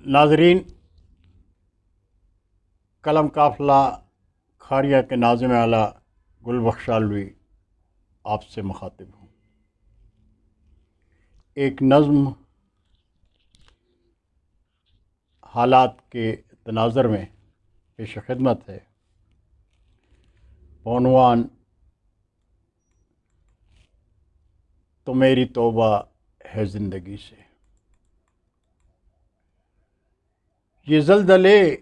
ناظرین، قلم قافلہ کھاریہ کے ناظم اعلیٰ گل بخش علوی آپ سے مخاطب ہوں۔ ایک نظم حالات کے تناظر میں پیش خدمت ہے بعنوان تو میری توبہ ہے زندگی سے۔ یہ زلزلے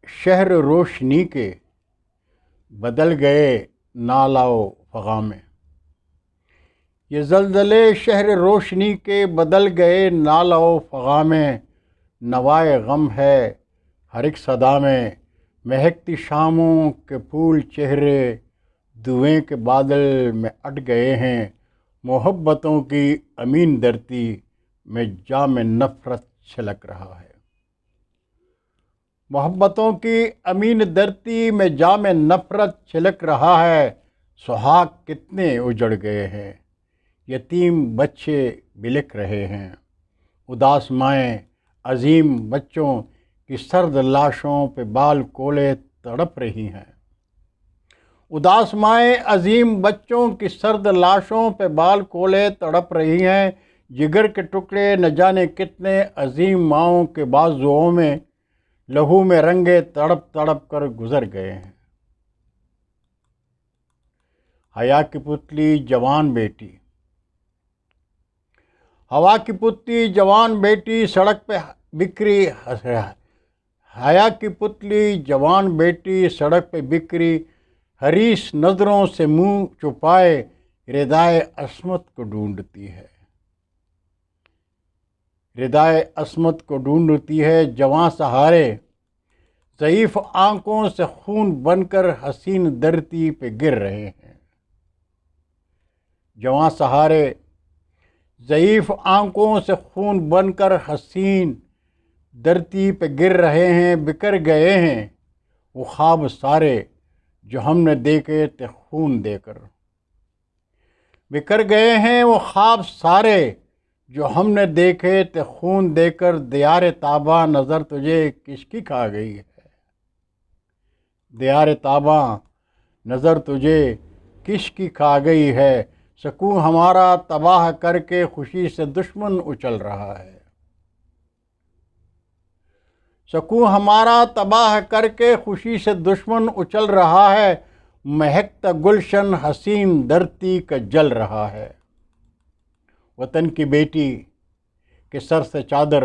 شہر روشنی کے بدل گئے نالا و فغاں میں۔ یہ زلزلے شہر روشنی کے بدل گئے نالا و فغاں میں۔ نوائے غم ہے ہر ایک صدا میں، مہکتی شاموں کے پھول چہرے دھوئیں کے بادل میں اٹ گئے ہیں۔ محبتوں کی امین دھرتی میں جام نفرت چھلک رہا ہے۔ محبتوں کی امین دھرتی میں جام نفرت چھلک رہا ہے۔ سہاگ کتنے اجڑ گئے ہیں، یتیم بچے بلک رہے ہیں۔ اداس مائیں عظیم بچوں کی سرد لاشوں پہ بال کولے تڑپ رہی ہیں۔ اداس مائیں عظیم بچوں کی سرد لاشوں پہ بال کولے تڑپ رہی ہیں۔ جگر کے ٹکڑے نہ جانے کتنے عظیم ماؤں کے بازوؤں میں لہو میں رنگے تڑپ تڑپ کر گزر گئے ہیں۔ حیا کی پتلی جوان بیٹی، ہوا کی پتلی جوان بیٹی سڑک پہ بکھری، حیا کی پتلی جوان بیٹی سڑک پہ بکھری، حریص نظروں سے منہ چھپائے ردائے عصمت کو ڈھونڈتی ہے۔ ردائے عصمت کو ڈھونڈتی ہے۔ جواں سہارے ضعیف آنکھوں سے خون بن کر حسین دھرتی پہ گر رہے ہیں۔ جواں سہارے ضعیف آنکھوں سے خون بن کر حسین دھرتی پہ گر رہے ہیں۔ بکھر گئے ہیں وہ خواب سارے جو ہم نے دیکھے تھے خون دے کر۔ بکھر گئے ہیں وہ خواب سارے جو ہم نے دیکھے تھے خون دے کر۔ دیار تاباں نظر تجھے کس کی کھا گئی ہے، دیار تاباں نظر تجھے کس کی کھا گئی ہے۔ سکون ہمارا تباہ کر کے خوشی سے دشمن اچل رہا ہے۔ سکون ہمارا تباہ کر کے خوشی سے دشمن اچل رہا ہے۔ مہکتا گلشن حسین دھرتی کا جل رہا ہے۔ وطن کی بیٹی کے سر سے چادر،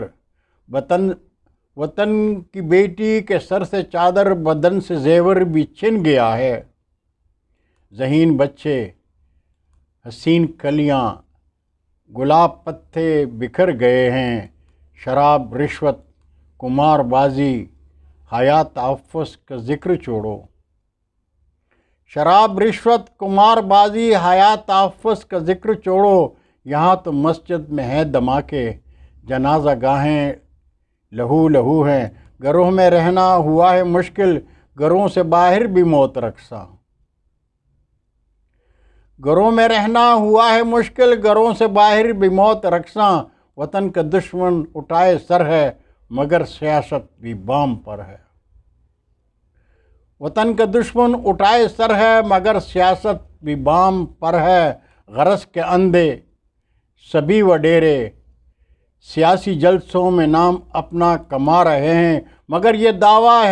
وطن کی بیٹی کے سر سے چادر، بدن سے زیور بھی چھن گیا ہے۔ ذہین بچے، حسین کلیاں، گلاب پتے بکھر گئے ہیں۔ شراب رشوت قمار بازی حیا تحفظ کا ذکر چھوڑو۔ شراب رشوت قمار بازی حیا تحفظ کا ذکر چھوڑو۔ یہاں تو مسجد میں ہے دھماکے، جنازہ گاہیں لہو لہو ہیں۔ گھروں میں رہنا ہوا ہے مشکل، گھروں سے باہر بھی موت رقصاں۔ گھروں میں رہنا ہوا ہے مشکل، گھروں سے باہر بھی موت رقصاں۔ وطن کا دشمن اٹھائے سر ہے مگر سیاست بھی بام پر ہے۔ وطن کا دشمن اٹھائے سر ہے مگر سیاست بھی بام پر ہے۔ غرض کے اندھے سبھی وڈیرے سیاسی جلسوں میں نام اپنا کما رہے ہیں، مگر یہ دعویٰ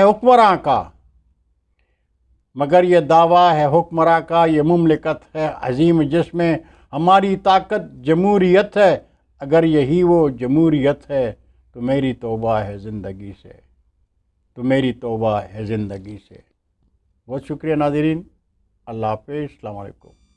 ہے حکمراں کا، یہ مملکت ہے عظیم جس میں ہماری طاقت جمہوریت ہے۔ اگر یہی وہ جمہوریت ہے تو میری توبہ ہے زندگی سے، تو میری توبہ ہے زندگی سے۔ بہت شکریہ ناظرین، اللہ حافظ، السلام علیکم۔